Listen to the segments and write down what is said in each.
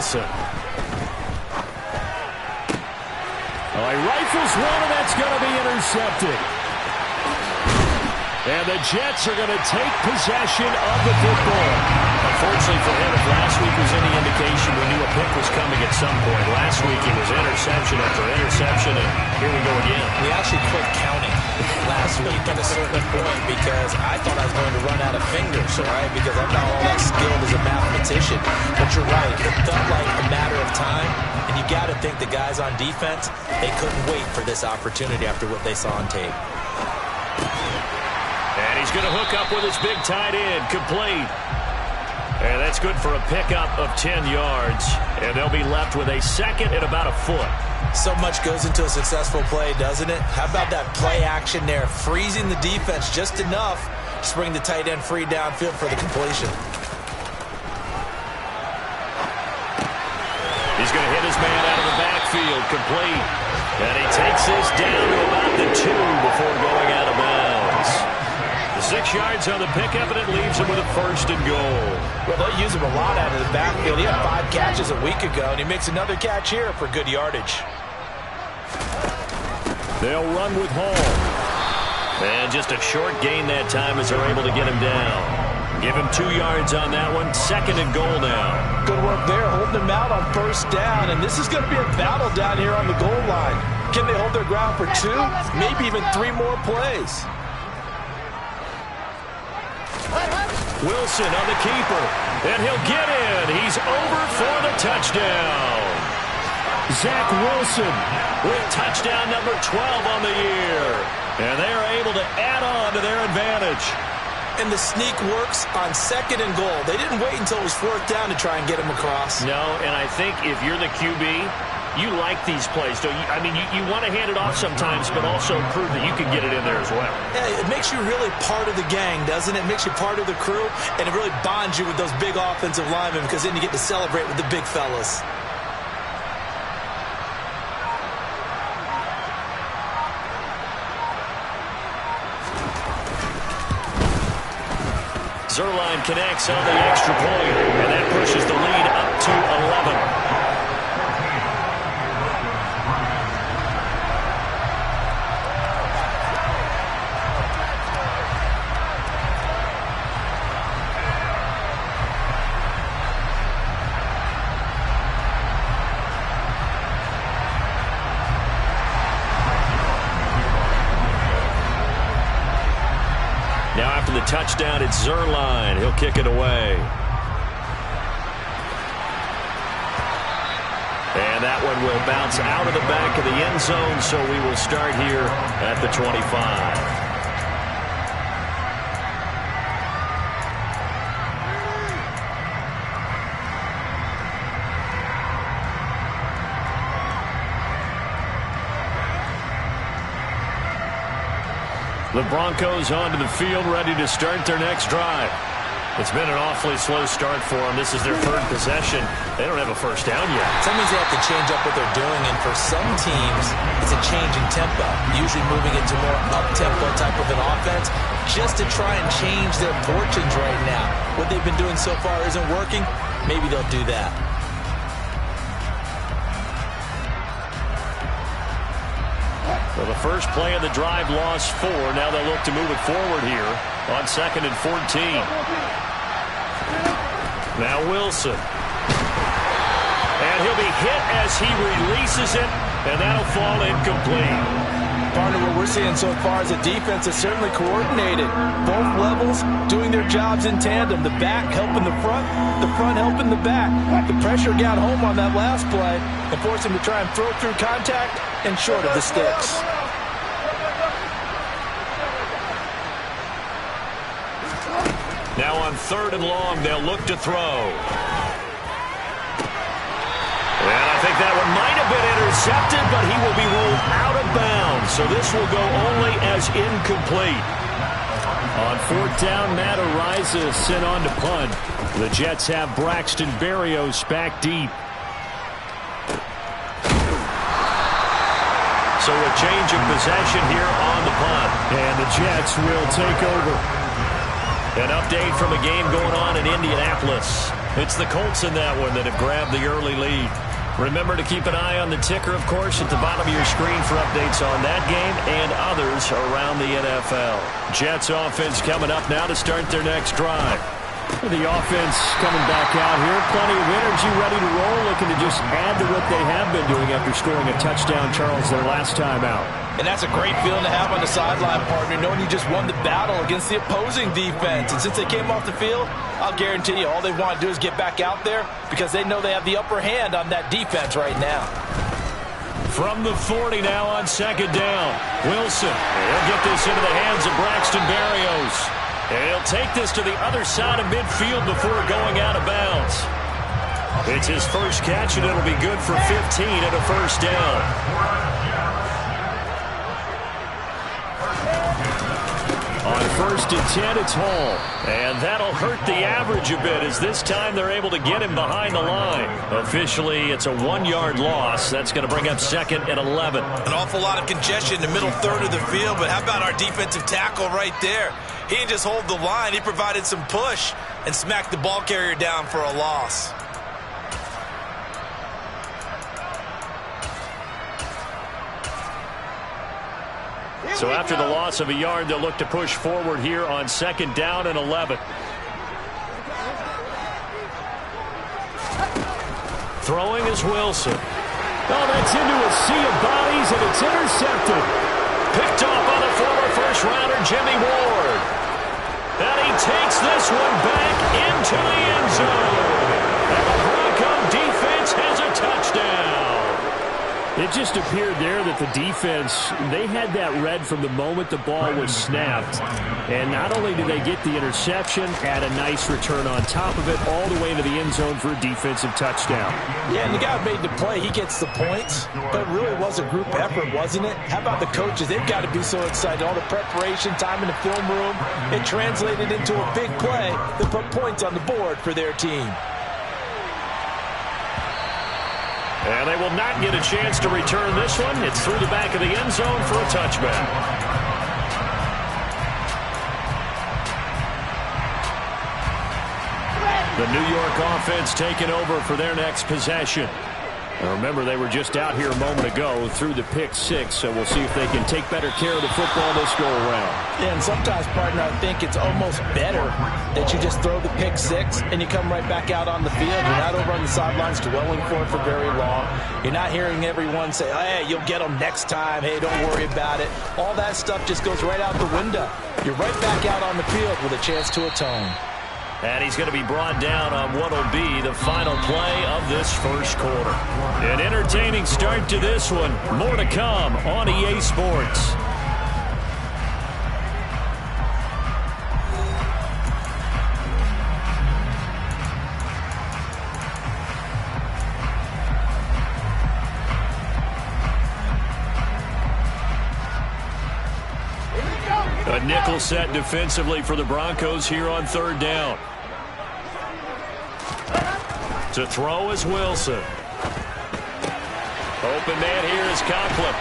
Wilson. Oh, he rifles one, and that's going to be intercepted. And the Jets are going to take possession of the football. Unfortunately for him, if last week was any indication, we knew a pick was coming at some point. Last week it was interception after interception, and here we go again. We actually quit counting last week at a certain point because I thought I was going to run out of fingers, right? Because I'm not all that skilled as a mathematician. But you're right, it felt like a matter of time, and you got to think the guys on defense, they couldn't wait for this opportunity after what they saw on tape. And he's going to hook up with his big tight end, complete. And that's good for a pickup of 10 yards. And they'll be left with a second and about a foot. So much goes into a successful play, doesn't it? How about that play action there, freezing the defense just enough to bring the tight end free downfield for the completion. He's going to hit his man out of the backfield, complete. And he takes this down to about the 2 before going out of bounds. 6 yards on the pickup, and it leaves him with a first and goal. Well, they'll use him a lot out of the backfield. He had 5 catches a week ago, and he makes another catch here for good yardage. They'll run with Hall. And just a short gain that time as they're able to get him down. Give him 2 yards on that one. Second and goal now. Good work there, holding him out on first down, and this is going to be a battle down here on the goal line. Can they hold their ground for 2, maybe even 3 more plays? Wilson on the keeper, and he'll get in. He's over for the touchdown. Zach Wilson with touchdown number 12 on the year. And they are able to add on to their advantage. And the sneak works on second and goal. They didn't wait until it was fourth down to try and get him across. No, and I think if you're the QB, you like these plays, don't you? I mean, you want to hand it off sometimes, but also prove that you can get it in there as well. Yeah, it makes you really part of the gang, doesn't it? It makes you part of the crew, and it really bonds you with those big offensive linemen because then you get to celebrate with the big fellas. Zerline connects on the extra point, and that pushes the lead up to 11. Now after the touchdown, it's Zerline. He'll kick it away. And that one will bounce out of the back of the end zone, so we will start here at the 25. The Broncos onto the field, ready to start their next drive. It's been an awfully slow start for them. This is their third possession. They don't have a first down yet. That means they have to change up what they're doing, and for some teams, it's a change in tempo, usually moving into more up-tempo type of an offense, just to try and change their fortunes right now. What they've been doing so far isn't working. Maybe they'll do that. Well, the first play of the drive lost 4. Now they'll look to move it forward here on 2nd and 14. Now Wilson. And he'll be hit as he releases it, and that'll fall incomplete. Partner, what we're seeing so far is a defense that's certainly coordinated. Both levels doing their jobs in tandem. The back helping the front helping the back. The pressure got home on that last play and forced him to try and throw through contact and short of the sticks. Now on 3rd and long, they'll look to throw. And I think that one might have been intercepted, but he will be ruled out of bounds. So this will go only as incomplete. On 4th down, Matt Ariza is sent on to punt. The Jets have Braxton Berrios back deep. So a change of possession here on the punt. And the Jets will take over. An update from a game going on in Indianapolis. It's the Colts in that one that have grabbed the early lead. Remember to keep an eye on the ticker, of course, at the bottom of your screen for updates on that game and others around the NFL. Jets offense coming up now to start their next drive. The offense coming back out here. Plenty of energy, ready to roll, looking to just add to what they have been doing after scoring a touchdown, Charles, their last time out. And that's a great feeling to have on the sideline, partner, knowing you just won the battle against the opposing defense. And since they came off the field, I'll guarantee you all they want to do is get back out there because they know they have the upper hand on that defense right now. From the 40 now on second down. Wilson, he'll get this into the hands of Braxton Berrios. And he'll take this to the other side of midfield before going out of bounds. It's his first catch, and it'll be good for 15 and a first down. On first and 10, it's Hall. And that'll hurt the average a bit as this time they're able to get him behind the line. Officially, it's a 1-yard loss. That's going to bring up second and 11. An awful lot of congestion in the middle third of the field, but how about our defensive tackle right there? He didn't just hold the line. He provided some push and smacked the ball carrier down for a loss. So after the loss of a yard, they'll look to push forward here on second down and 11. Throwing is Wilson. Oh, that's into a sea of bodies, and it's intercepted. Picked off by the former first-rounder Jimmy Ward. And he takes this one back into the end zone. And the Bronco defense has a touchdown. It just appeared there that the defense, they had that read from the moment the ball was snapped. And not only did they get the interception, add a nice return on top of it, all the way into the end zone for a defensive touchdown. Yeah, and the guy who made the play, he gets the points. But it really was a group effort, wasn't it? How about the coaches? They've got to be so excited. All the preparation, time in the film room, it translated into a big play that put points on the board for their team. And they will not get a chance to return this one. It's through the back of the end zone for a touchback. The New York offense taking over for their next possession. Now remember, they were just out here a moment ago through the pick six, so we'll see if they can take better care of the football this go around. Yeah, and sometimes, partner, I think it's almost better that you just throw the pick six and you come right back out on the field. You're not over on the sidelines dwelling for it for very long. You're not hearing everyone say, hey, you'll get them next time. Hey, don't worry about it. All that stuff just goes right out the window. You're right back out on the field with a chance to atone. And he's going to be brought down on what will be the final play of this first quarter. An entertaining start to this one. More to come on EA Sports. A nickel set defensively for the Broncos here on third down. To throw is Wilson. Open man here is Conklin.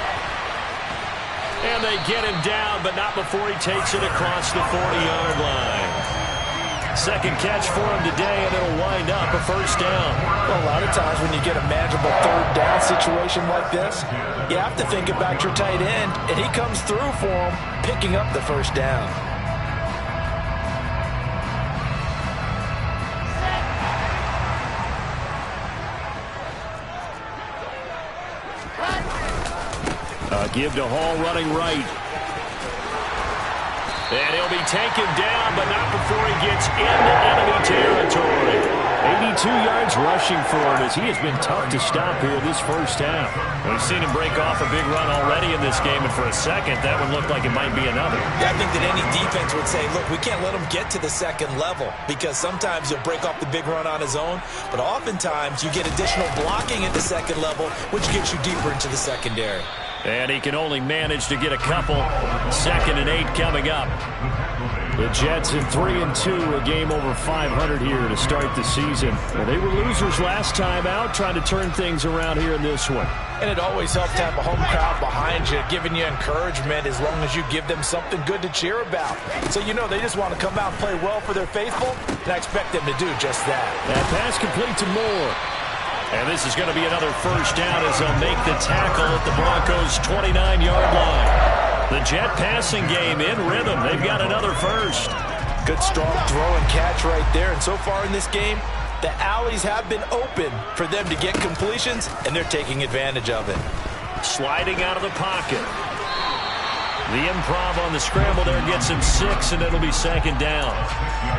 And they get him down, but not before he takes it across the 40-yard line. Second catch for him today, and it'll wind up a first down. Well, a lot of times when you get a manageable third down situation like this, you have to think about your tight end, and he comes through for him, picking up the first down. Give to Hall running right. And he'll be taken down, but not before he gets into enemy territory. 82 yards rushing for him as he has been tough to stop here this first half. We've seen him break off a big run already in this game, and for a second, that one looked like it might be another. Yeah, I think that any defense would say, look, we can't let him get to the second level because sometimes he'll break off the big run on his own, but oftentimes you get additional blocking at the second level, which gets you deeper into the secondary. And he can only manage to get a couple. 2nd and 8 coming up. The Jets at 3-2, a game over 500 here to start the season. Well, they were losers last time out, trying to turn things around here in this one. And it always helps to have a home crowd behind you, giving you encouragement as long as you give them something good to cheer about. So you know they just want to come out and play well for their faithful, and I expect them to do just that. That pass complete to Moore. And this is going to be another first down as they'll make the tackle at the Broncos' 29-yard line. The Jet passing game in rhythm. They've got another first. Good strong throw and catch right there. And so far in this game, the alleys have been open for them to get completions, and they're taking advantage of it. Sliding out of the pocket. The improv on the scramble there gets him 6, and it'll be second down.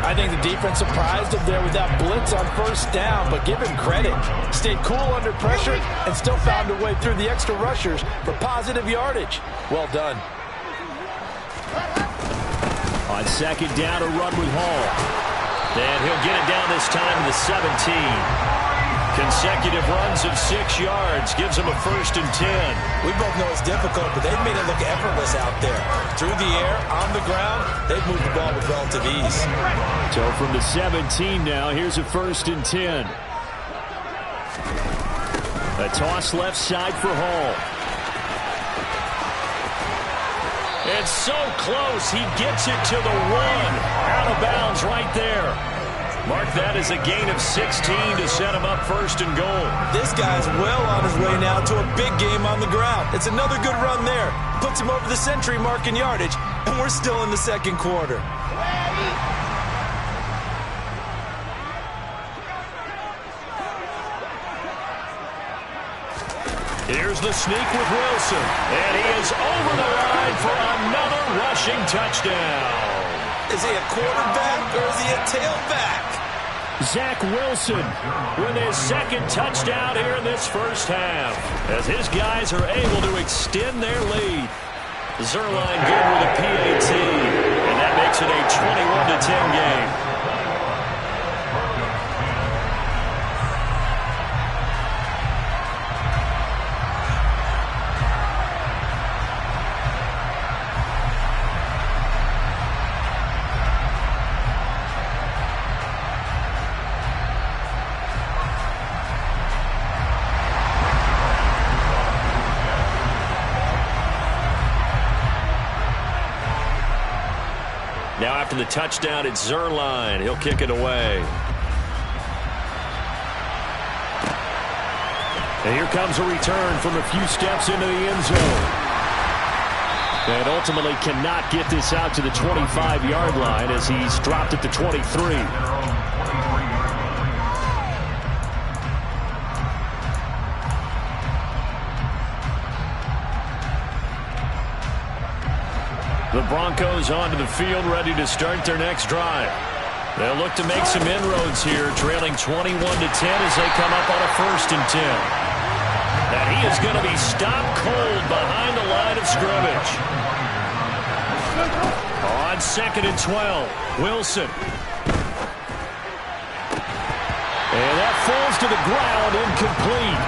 I think the defense surprised him there with that blitz on first down, but give him credit. Stayed cool under pressure and still found a way through the extra rushers for positive yardage. Well done. On second down, a run with Hall. And he'll get it down this time to the 17. Consecutive runs of 6 yards gives him a 1st and 10. We both know it's difficult, but they've made it look effortless out there. Through the air, on the ground, they've moved the ball with relative ease. So from the 17 now, here's a 1st and 10. A toss left side for Hall. It's so close, he gets it to the 1. Out of bounds right there. Mark that as a gain of 16 to set him up 1st and goal. This guy's well on his way now to a big game on the ground. It's another good run there. Puts him over the century mark in yardage, and we're still in the second quarter. Here's the sneak with Wilson. And he is over the line for another rushing touchdown. Is he a quarterback or is he a tailback? Zach Wilson with his 2nd touchdown here in this first half, as his guys are able to extend their lead. Zerline good with a PAT, and that makes it a 21-10 game. Now after the touchdown, it's Zerline. He'll kick it away. And here comes a return from a few steps into the end zone. And ultimately cannot get this out to the 25-yard line as he's dropped at the 23. The Broncos onto the field, ready to start their next drive. They'll look to make some inroads here, trailing 21-10 as they come up on a 1st and 10. And he is going to be stopped cold behind the line of scrimmage. On 2nd and 12, Wilson. And that falls to the ground, incomplete.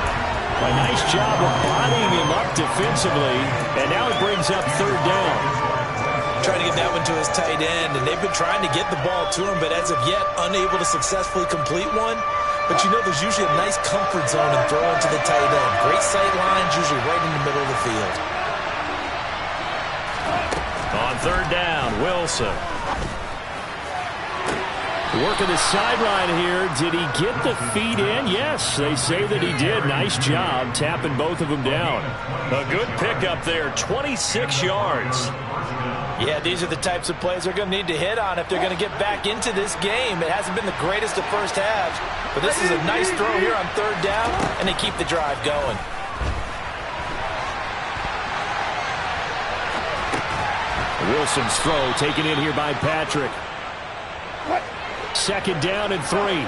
A nice job of bodying him up defensively, and now it brings up 3rd down. Trying to get that one to his tight end, and they've been trying to get the ball to him, but as of yet, unable to successfully complete one. But you know there's usually a nice comfort zone in throwing to the tight end. Great sight lines, usually right in the middle of the field. On 3rd down, Wilson. Working the sideline here. Did he get the feet in? Yes, they say that he did. Nice job tapping both of them down. A good pickup there, 26 yards. Yeah, these are the types of plays they're going to need to hit on if they're going to get back into this game. It hasn't been the greatest of first halves, but this is a nice throw here on 3rd down, and they keep the drive going. Wilson's throw taken in here by Patrick. 2nd down and 3.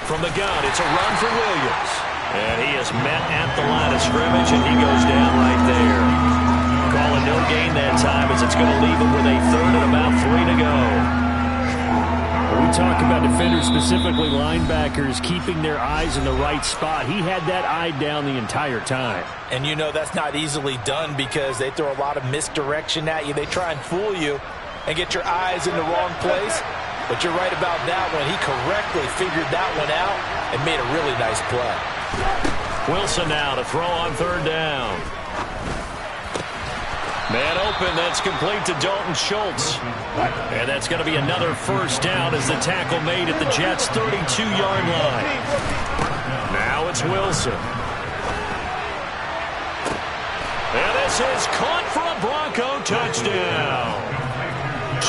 From the gun, it's a run for Williams. And he is met at the line of scrimmage, and he goes down right there. Calling no gain that time as it's going to leave him with a 3rd and about 3 to go. We talk about defenders, specifically linebackers, keeping their eyes in the right spot. He had that eye down the entire time. And you know that's not easily done because they throw a lot of misdirection at you. They try and fool you and get your eyes in the wrong place. But you're right about that one. He correctly figured that one out and made a really nice play. Wilson now to throw on third down. Man open, that's complete to Dalton Schultz. And that's going to be another first down as the tackle made at the Jets' 32-yard line. Now it's Wilson. And this is caught for a Bronco touchdown.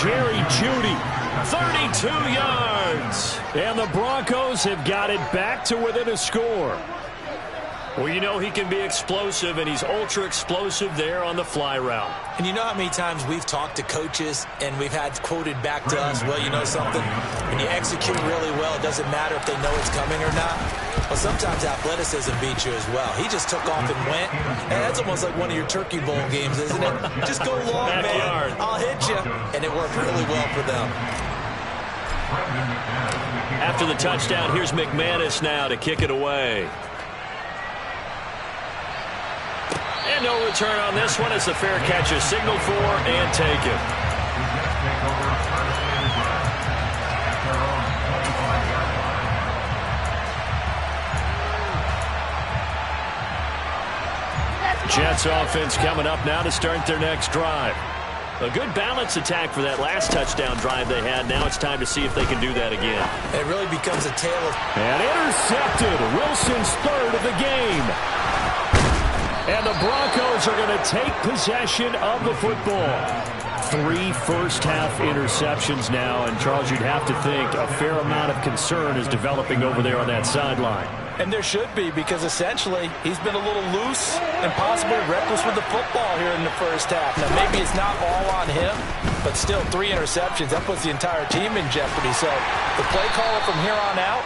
Jerry Jeudy, 32 yards. And the Broncos have got it back to within a score. Well, you know he can be explosive, and he's ultra explosive there on the fly route. And you know how many times we've talked to coaches and we've had quoted back to us, well, you know something? When you execute really well, it doesn't matter if they know it's coming or not. Well, sometimes athleticism beats you as well. He just took off and went. And that's almost like one of your Turkey Bowl games, isn't it? Just go long, Backyard. man. I'll hit you. And it worked really well for them. After the touchdown, here's McManus now to kick it away. And no return on this one as the fair catch is signaled for and taken. Jets offense coming up now to start their next drive. A good balance attack for that last touchdown drive they had. Now it's time to see if they can do that again. It really becomes a tale of... And intercepted. Wilson's third of the game. And the Broncos are going to take possession of the football. 3 first-half interceptions now. And, Charles, you'd have to think a fair amount of concern is developing over there on that sideline. And there should be, because essentially he's been a little loose and possibly reckless with the football here in the first half. Now, maybe it's not all on him, but still 3 interceptions. That puts the entire team in jeopardy. So the play caller from here on out,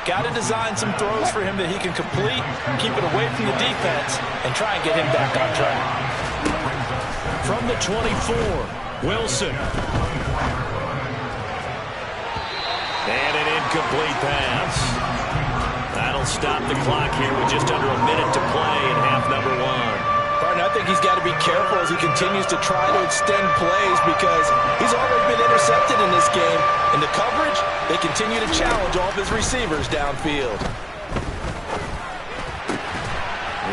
got to design some throws for him that he can complete, keep it away from the defense, and try and get him back on track. From the 24, Wilson. And an incomplete pass. That'll stop the clock here with just under a minute to play in half number 1. Partner, I think he's got to be careful as he continues to try to extend plays because he's already been intercepted in this game. In the coverage, they continue to challenge all of his receivers downfield.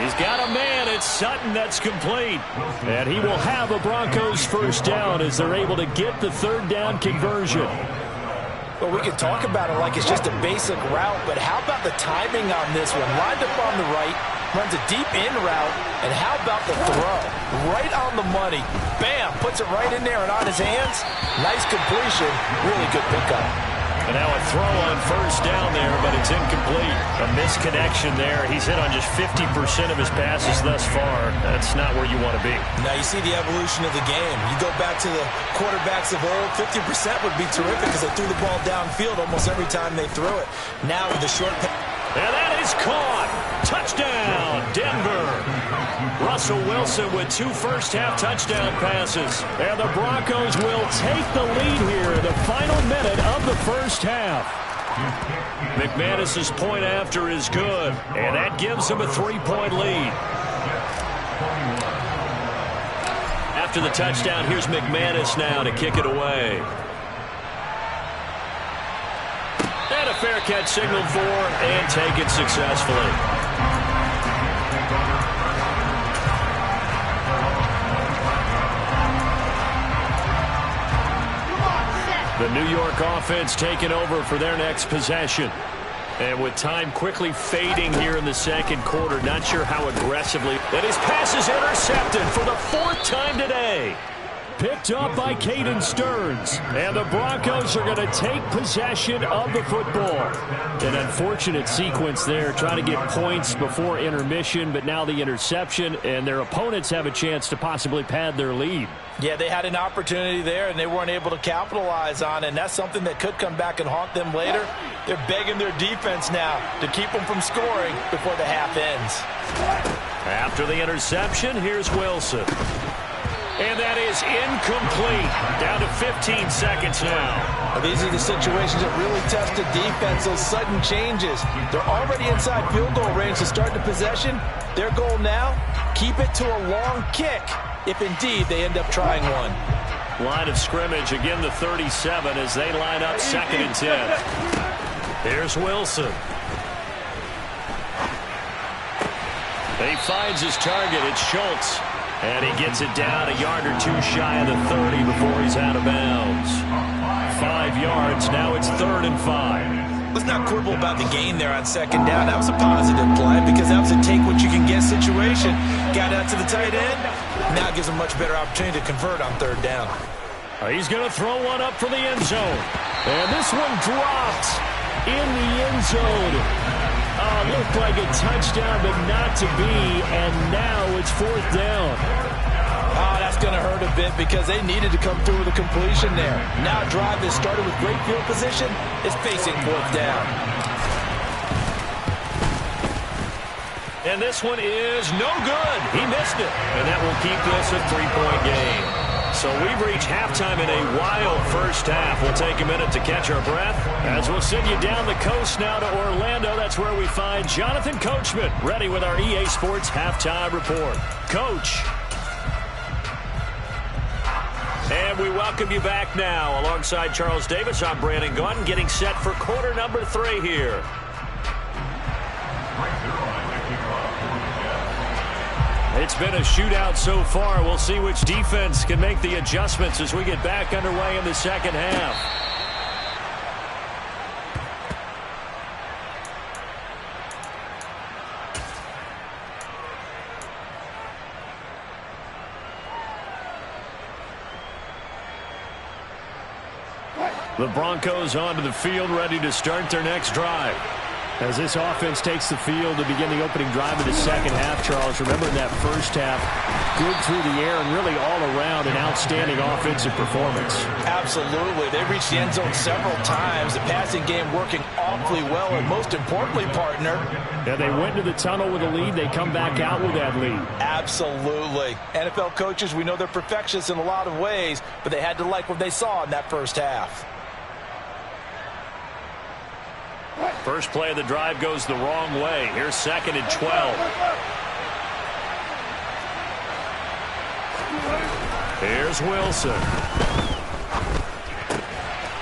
He's got a man. It's Sutton that's complete. And he will have a Broncos first down as they're able to get the third down conversion. Well, we can talk about it like it's just a basic route, but how about the timing on this one? Lined up on the right, runs a deep in route, and how about the throw? Right on the money. Bam! Puts it right in there and on his hands. Nice completion. Really good pickup. And now a throw on first down there, but it's incomplete. A misconnection there. He's hit on just 50% of his passes thus far. That's not where you want to be. Now you see the evolution of the game. You go back to the quarterbacks of old, 50% would be terrific because they threw the ball downfield almost every time they threw it. Now with the short pass. And that is caught. Touchdown, Denver. Russell Wilson with 2 first-half touchdown passes. And the Broncos will take the lead here in the final minute of the first half. McManus's point after is good, and that gives him a 3-point lead. After the touchdown, here's McManus now to kick it away. And a fair catch signaled for and taken successfully. The New York offense taking over for their next possession. And with time quickly fading here in the second quarter, not sure how aggressively. And his pass is intercepted for the 4th time today. Picked up by Caden Stearns. And the Broncos are going to take possession of the football. An unfortunate sequence there, trying to get points before intermission, but now the interception, and their opponents have a chance to possibly pad their lead. Yeah, they had an opportunity there, and they weren't able to capitalize on it, and that's something that could come back and haunt them later. They're begging their defense now to keep them from scoring before the half ends. After the interception, here's Wilson. And that is incomplete. Down to 15 seconds now. These are the situations that really test the defense, those sudden changes. They're already inside field goal range to start the possession. Their goal now, keep it to a long kick, if indeed they end up trying one. Line of scrimmage, again the 37 as they line up 2nd and 10. Here's Wilson. He finds his target. It's Schultz. And he gets it down a yard or 2 shy of the 30 before he's out of bounds. 5 yards. Now it's 3rd and 5. Let's not quibble about the gain there on 2nd down. That was a positive play because that was a take-what-you-can-get situation. Got out to the tight end. Now gives him much better opportunity to convert on 3rd down. He's going to throw one up for the end zone. And this one dropped in the end zone. Looked like a touchdown, but not to be, and now it's 4th down. That's going to hurt a bit because they needed to come through with a completion there. Now a drive that started with great field position is facing 4th down. And this one is no good. He missed it, and that will keep this a 3-point game. So we've reached halftime in a wild first half. We'll take a minute to catch our breath as we'll send you down the coast now to Orlando. That's where we find Jonathan Coachman ready with our EA Sports Halftime Report. Coach. And we welcome you back now. Alongside Charles Davis, I'm Brandon Gunn, getting set for quarter number 3 here. It's been a shootout so far. We'll see which defense can make the adjustments as we get back underway in the second half. The Broncos onto the field, ready to start their next drive. As this offense takes the field to begin the opening drive of the second half, Charles, remember in that first half, good through the air and really all around an outstanding offensive performance. Absolutely. They reached the end zone several times. The passing game working awfully well, and most importantly, partner. Yeah, they went to the tunnel with a lead. They come back out with that lead. Absolutely. NFL coaches, we know they're perfectionists in a lot of ways, but they had to like what they saw in that first half. First play of the drive goes the wrong way. Here's 2nd and 12. Here's Wilson.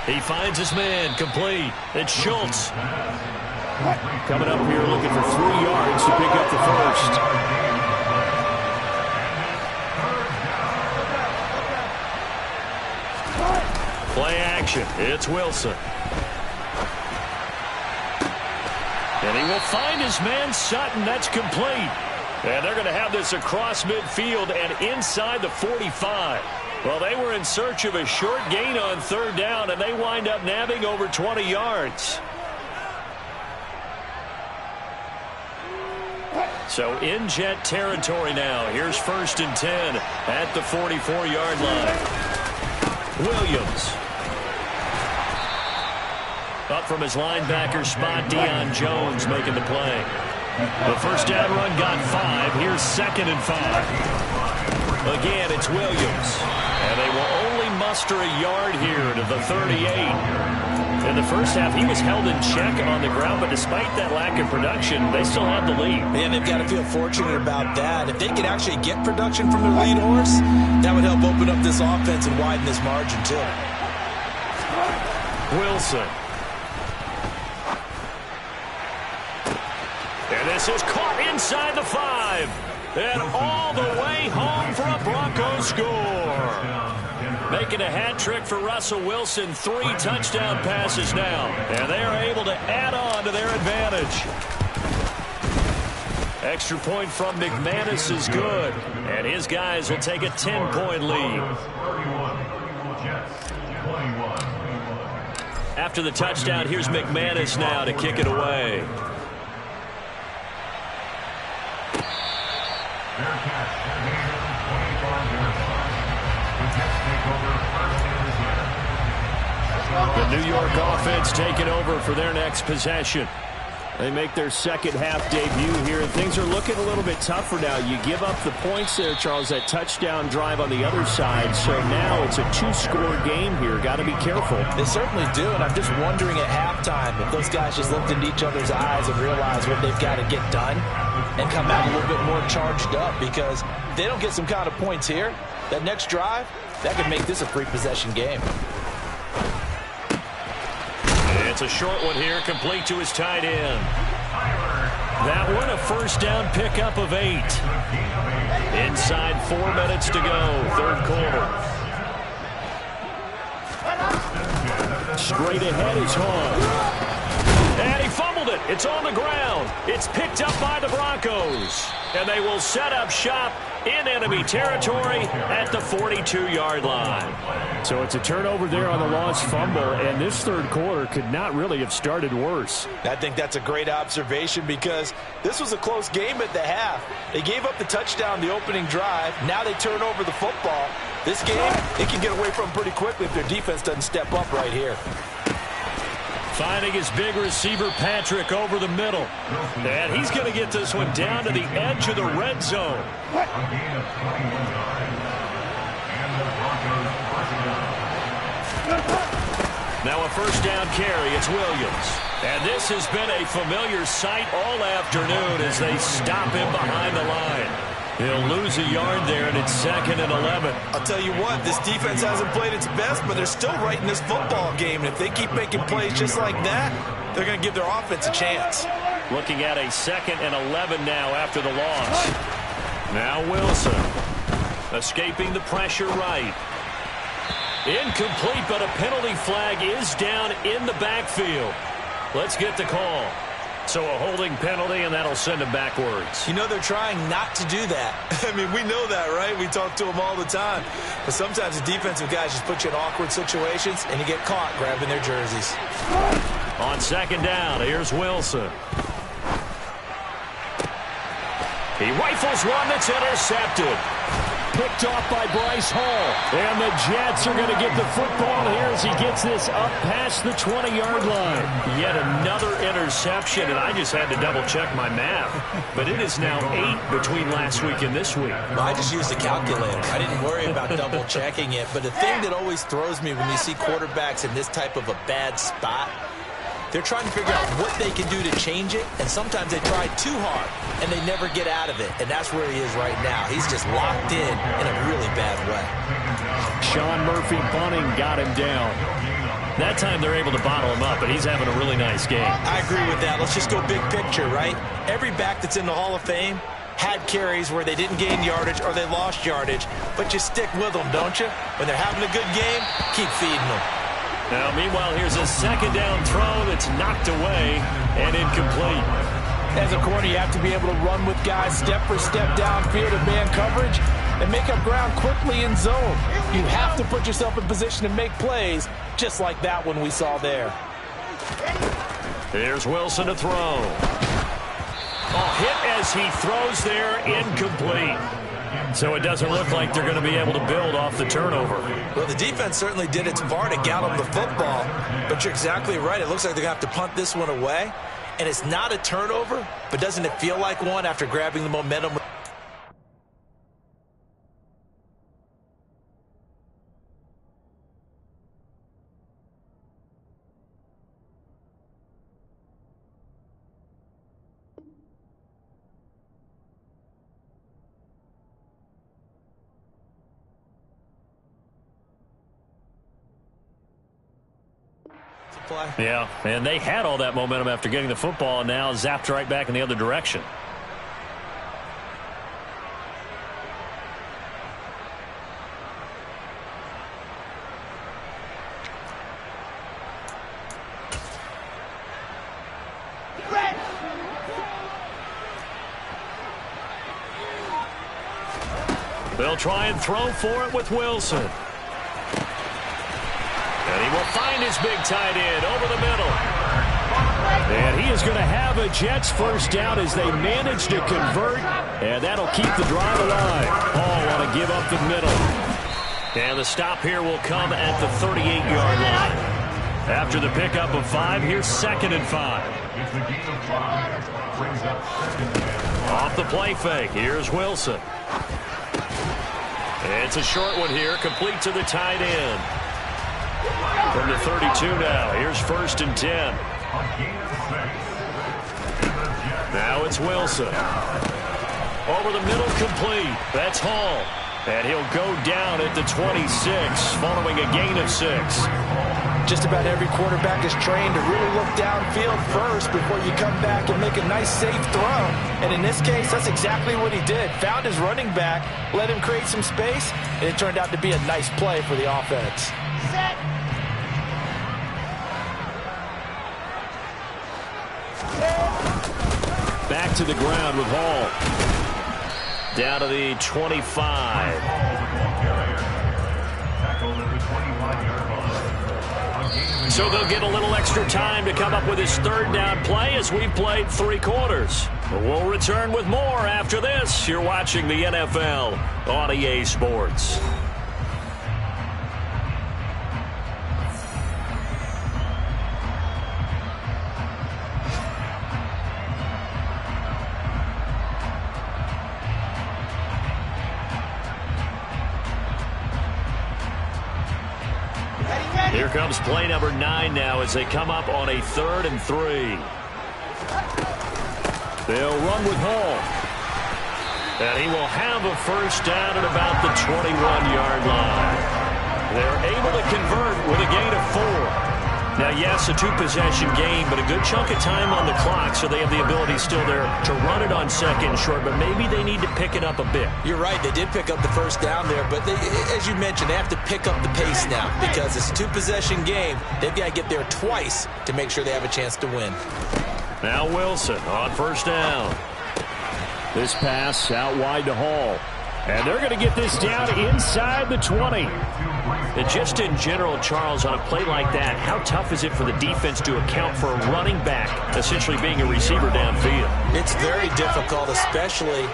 He finds his man, complete. It's Schultz. Coming up here looking for 3 yards to pick up the first. Play action. It's Wilson. And he will find his man, Sutton. That's complete. And they're going to have this across midfield and inside the 45. Well, they were in search of a short gain on 3rd down, and they wind up nabbing over 20 yards. So in jet territory now. Here's 1st and 10 at the 44-yard line. Williams. Up from his linebacker spot, Deion Jones making the play. The first down run got 5. Here's 2nd and 5. Again, it's Williams. And they will only muster a yard here to the 38. In the first half, he was held in check on the ground, but despite that lack of production, they still have the lead. And they've got to feel fortunate about that. If they could actually get production from their lead horse, that would help open up this offense and widen this margin, too. Wilson. And this is caught inside the 5. And all the way home for a Broncos score. Making a hat trick for Russell Wilson. 3 touchdown passes now. And they are able to add on to their advantage. Extra point from McManus is good. And his guys will take a 10-point lead. After the touchdown, here's McManus now to kick it away. The New York offense taking over for their next possession. They make their second half debut here, and things are looking a little bit tougher now. You give up the points there, Charles, that touchdown drive on the other side. So now it's a two-score game here. Got to be careful. They certainly do, and I'm just wondering at halftime if those guys just looked into each other's eyes and realized what they've got to get done and come out a little bit more charged up, because if they don't get some kind of points here, that next drive, that could make this a free-possession game. It's a short one here, complete to his tight end. That one a first down pickup of 8. Inside 4 minutes to go, third quarter. Straight ahead is Hall. And he fumbled it. It's on the ground. It's picked up by the Broncos. And they will set up shop in enemy territory at the 42-yard line. So it's a turnover there on the lost fumble, and this third quarter could not really have started worse. I think that's a great observation, because this was a close game at the half. They gave up the touchdown the opening drive. Now they turn over the football. This game, they can get away from pretty quickly if their defense doesn't step up right here. Finding his big receiver, Patrick, over the middle. And he's going to get this one down to the edge of the red zone. Now a first down carry. It's Williams. And this has been a familiar sight all afternoon as they stop him behind the line. He'll lose a yard there, and it's 2nd and 11. I'll tell you what, this defense hasn't played its best, but they're still right in this football game. And if they keep making plays just like that, they're going to give their offense a chance. Looking at a 2nd and 11 now after the loss. Now Wilson. Escaping the pressure right. Incomplete, but a penalty flag is down in the backfield. Let's get the call. So a holding penalty, and that'll send him backwards. You know, they're trying not to do that. I mean, we know that, right? We talk to them all the time. But sometimes the defensive guys just put you in awkward situations, and you get caught grabbing their jerseys. On second down, here's Wilson. He rifles one that's intercepted. Picked off by Bryce Hall. And the Jets are going to get the football here as he gets this up past the 20-yard line. Yet another interception, and I just had to double-check my math. But it is now 8 between last week and this week. Well, I just used a calculator. I didn't worry about double-checking it. But the thing that always throws me when you see quarterbacks in this type of a bad spot, they're trying to figure out what they can do to change it, and sometimes they try too hard, and they never get out of it. And that's where he is right now. He's just locked in a really bad way. Sean Murphy bunting got him down. That time they're able to bottle him up, but he's having a really nice game. I agree with that. Let's just go big picture, right? Every back that's in the Hall of Fame had carries where they didn't gain yardage or they lost yardage, but you stick with them, don't you? When they're having a good game, keep feeding them. Now, meanwhile, here's a second down throw that's knocked away and incomplete. As a corner, you have to be able to run with guys step for step downfield in man coverage and make up ground quickly in zone. You have to put yourself in position to make plays, just like that one we saw there. Here's Wilson to throw. A hit as he throws there, incomplete. So it doesn't look like they're going to be able to build off the turnover. Well, the defense certainly did its part to gallop the football, but you're exactly right. It looks like they're going to have to punt this one away, and it's not a turnover, but doesn't it feel like one after grabbing the momentum? Yeah, and they had all that momentum after getting the football, and now zapped right back in the other direction. They'll try and throw for it with Wilson. And he will find his big tight end over the middle. And he is going to have a Jets first down as they manage to convert. And that'll keep the drive alive. Hall want to give up the middle. And the stop here will come at the 38-yard line. After the pickup of 5, here's 2nd and 5. It's a gain of 5. Brings up second down. Off the play fake, here's Wilson. It's a short one here, complete to the tight end. From the 32 now, here's 1st and 10. Now it's Wilson. Over the middle, complete. That's Hall. And he'll go down at the 26, following a gain of 6. Just about every quarterback is trained to really look downfield first before you come back and make a nice, safe throw. And in this case, that's exactly what he did. Found his running back, let him create some space, and it turned out to be a nice play for the offense. Set. Back to the ground with Hall. Down to the 25. So they'll get a little extra time to come up with his 3rd down play as we've played 3 quarters. We'll return with more after this. You're watching the NFL on EA Sports. Here comes play number 9 now as they come up on a 3rd and 3. They'll run with Hall. And he will have a 1st down at about the 21-yard line. They're able to convert with a gain of 4. Now, yes, a 2-possession game, but a good chunk of time on the clock, so they have the ability still there to run it on 2nd and short, but maybe they need to pick it up a bit. You're right. They did pick up the 1st down there, but they, as you mentioned, they have to pick up the pace now because it's a 2-possession game. They've got to get there twice to make sure they have a chance to win. Now Wilson on 1st down. This pass out wide to Hall. And they're going to get this down inside the 20. And just in general, Charles, on a play like that, how tough is it for the defense to account for a running back essentially being a receiver downfield? It's very difficult, especially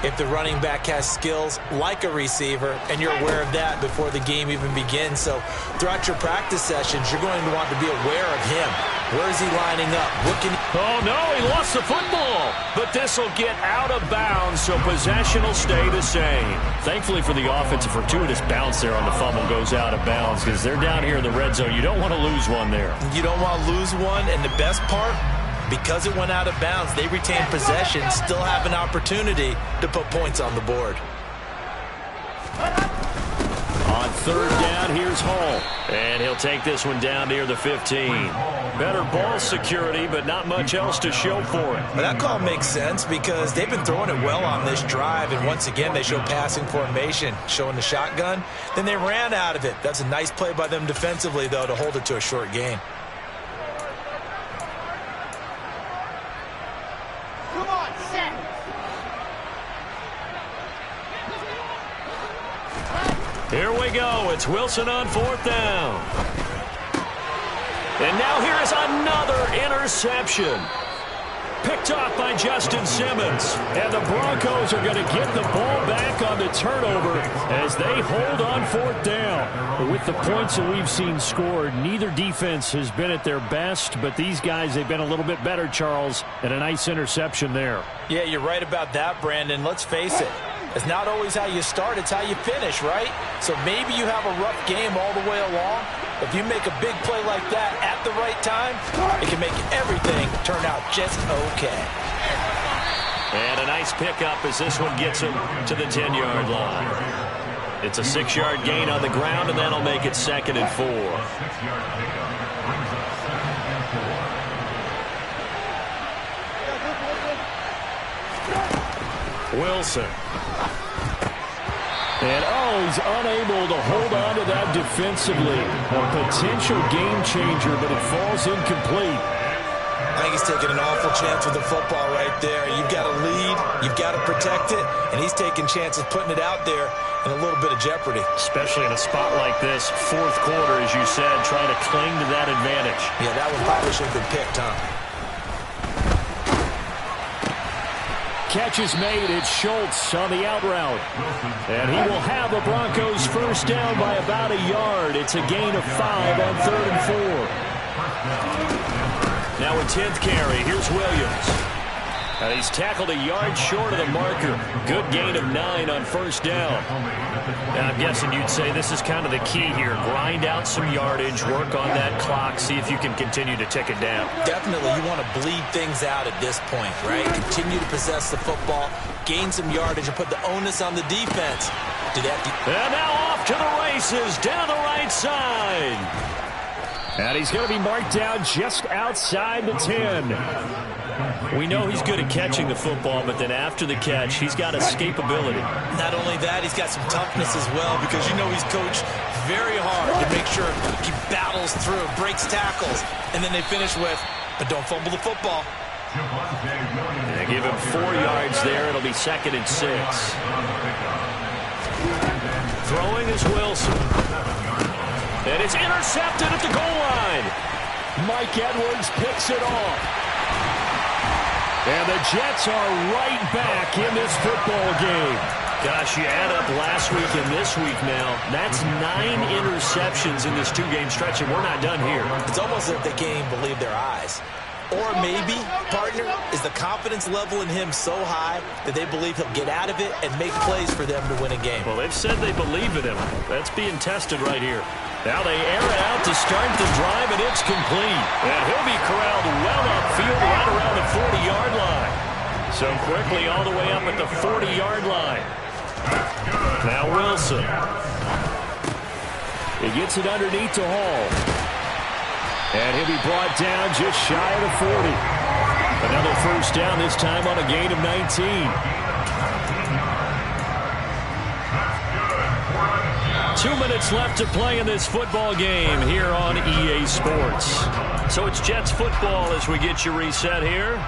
if the running back has skills like a receiver, and you're aware of that before the game even begins. So throughout your practice sessions, you're going to want to be aware of him. Where is he lining up? What can he... Oh, no, he lost the football. But this will get out of bounds, so possession will stay the same. Thankfully for the offense, a fortuitous bounce there on the fumble goes out of bounds because they're down here in the red zone. You don't want to lose one there. You don't want to lose one, and the best part, because it went out of bounds, they retain possession, still have an opportunity to put points on the board. On 3rd down, here's Hall. And he'll take this one down near the 15. Better ball security, but not much else to show for it. Well, that call makes sense because they've been throwing it well on this drive, and once again, they show passing formation, showing the shotgun. Then they ran out of it. That's a nice play by them defensively, though, to hold it to a short gain. Come on, set. Here we go. It's Wilson on 4th down. And now here is another interception. Picked off by Justin Simmons. And the Broncos are going to get the ball back on the turnover as they hold on 4th down. With the points that we've seen scored, neither defense has been at their best, but these guys, they've been a little bit better, Charles, and a nice interception there. Yeah, you're right about that, Brandon. Let's face it. It's not always how you start, it's how you finish, right? So maybe you have a rough game all the way along. If you make a big play like that at the right time, it can make everything turn out just okay. And a nice pickup as this one gets him to the 10-yard line. It's a 6-yard gain on the ground, and that'll make it 2nd and 4. Wilson. And, he's unable to hold on to that defensively. A potential game changer, but it falls incomplete. I think he's taking an awful chance with the football right there. You've got to lead, you've got to protect it, and he's taking chances putting it out there in a little bit of jeopardy. Especially in a spot like this, 4th quarter, as you said, trying to cling to that advantage. Yeah, that one probably should have been picked, huh? Catch is made. It's Schultz on the out route. And he will have the Broncos 1st down by about a yard. It's a gain of 5 on 3rd and 4. Now a 10th carry. Here's Williams. And he's tackled a yard short of the marker. Good gain of 9 on first down. Now, I'm guessing you'd say this is kind of the key here. Grind out some yardage, work on that clock, see if you can continue to tick it down. Definitely, you want to bleed things out at this point, right? Continue to possess the football, gain some yardage, and put the onus on the defense. And now off to the races, down the right side. And he's going to be marked down just outside the 10. We know he's good at catching the football, but then after the catch, he's got escapability. Not only that, he's got some toughness as well, because you know he's coached very hard to make sure he battles through, breaks tackles, and then they finish with, but don't fumble the football. They give him 4 yards there. It'll be 2nd and 6. Throwing is Wilson. And it's intercepted at the goal line. Mike Edwards picks it off. And the Jets are right back in this football game. Gosh, you add up last week and this week now. That's 9 interceptions in this 2-game stretch, and we're not done here. It's almost as if the game believed their eyes. Or maybe, partner, is the confidence level in him so high that they believe he'll get out of it and make plays for them to win a game. Well, they've said they believe in him. That's being tested right here. Now they air it out to start the drive, and it's complete. And he'll be corralled well upfield right around the 40-yard line. So quickly all the way up at the 40-yard line. Now Wilson. He gets it underneath to Hall. And he'll be brought down just shy of the 40. Another first down, this time on a gain of 19. 2 minutes left to play in this football game here on EA Sports. So it's Jets football as we get you reset here.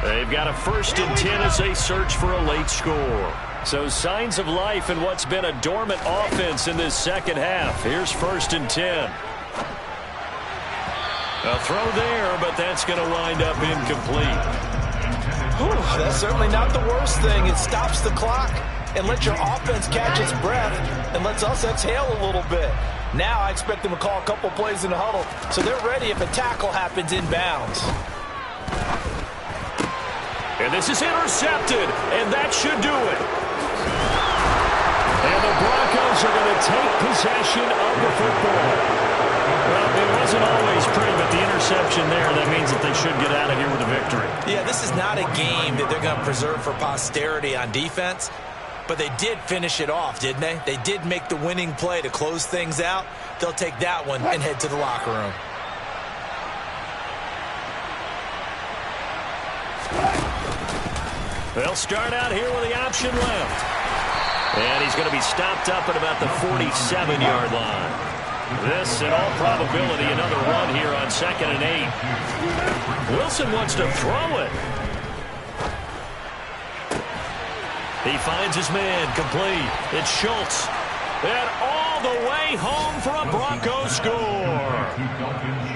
They've got a 1st and 10 as they search for a late score. So signs of life in what's been a dormant offense in this second half. Here's 1st and 10. A throw there, but that's going to wind up incomplete. Whew, that's certainly not the worst thing. It stops the clock and lets your offense catch its breath and lets us exhale a little bit. Now I expect them to call a couple plays in the huddle so they're ready if a tackle happens inbounds. And this is intercepted, and that should do it. And the Broncos are going to take possession of the football. Well, it wasn't always pretty, but the interception there, that means that they should get out of here with a victory. Yeah, this is not a game that they're going to preserve for posterity on defense, but they did finish it off, didn't they? They did make the winning play to close things out. They'll take that one and head to the locker room. They'll start out here with the option left. And he's going to be stopped up at about the 47-yard line. This, in all probability, another run here on 2nd and 8. Wilson wants to throw it. He finds his man complete. It's Schultz. And all the way home for a Broncos score.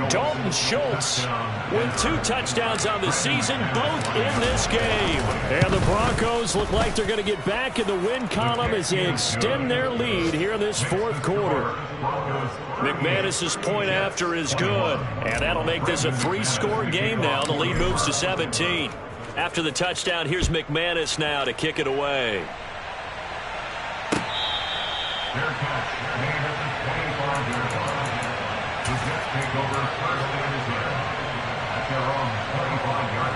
Dalton Schultz with 2 touchdowns on the season, both in this game. And the Broncos look like they're going to get back in the win column as they extend their lead here in this 4th quarter. McManus's point after is good, and that'll make this a 3-score game now. The lead moves to 17. After the touchdown, here's McManus now to kick it away. Fair catch. Made at the 25-yard line. The Jets take over first and 10 at their own 25-yard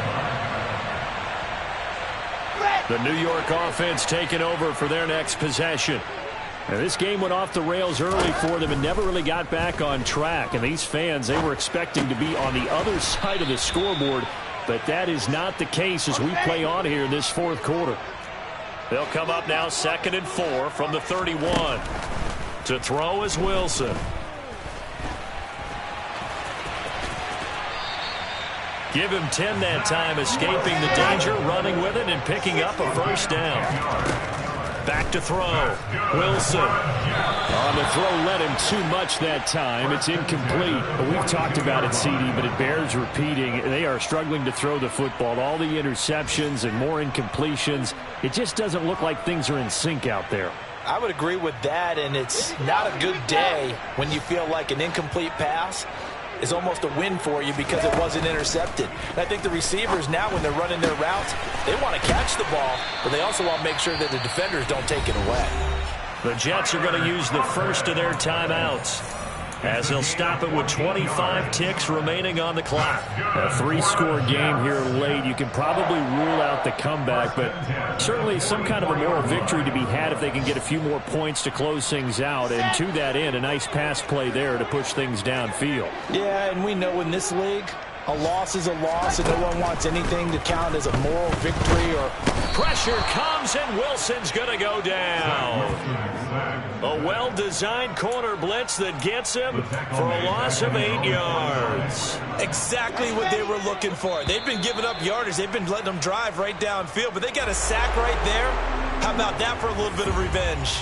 line. The New York offense taking over for their next possession. Now, this game went off the rails early for them and never really got back on track. And these fans, they were expecting to be on the other side of the scoreboard, but that is not the case as we play on here in this 4th quarter. They'll come up now 2nd and 4 from the 31. To throw is Wilson. Give him 10 that time, escaping the danger, running with it, and picking up a first down. Back to throw. Wilson. On the throw, led him too much that time. It's incomplete. We've talked about it, CD, but it bears repeating. They are struggling to throw the football. All the interceptions and more incompletions. It just doesn't look like things are in sync out there. I would agree with that, and it's not a good day when you feel like an incomplete pass is almost a win for you because it wasn't intercepted. And I think the receivers now, when they're running their routes, they want to catch the ball, but they also want to make sure that the defenders don't take it away. The Jets are going to use the first of their timeouts, as they'll stop it with 25 ticks remaining on the clock. A 3-score game here late. You can probably rule out the comeback, but certainly some kind of a moral victory to be had if they can get a few more points to close things out. And to that end, a nice pass play there to push things downfield. Yeah, and we know in this league, a loss is a loss, and no one wants anything to count as a moral victory. Or pressure comes, and Wilson's going to go down. A well-designed corner blitz that gets him for a loss of 8 yards. Exactly what they were looking for. They've been giving up yardage. They've been letting them drive right downfield, but they got a sack right there. How about that for a little bit of revenge?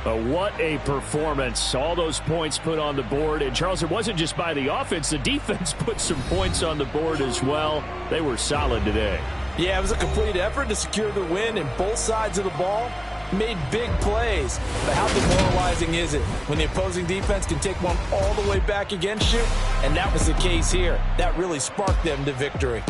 What a performance. All those points put on the board. And, Charles, it wasn't just by the offense. The defense put some points on the board as well. They were solid today. Yeah, it was a complete effort to secure the win, and both sides of the ball made big plays. But how demoralizing is it when the opposing defense can take one all the way back against you? And that was the case here. That really sparked them to victory.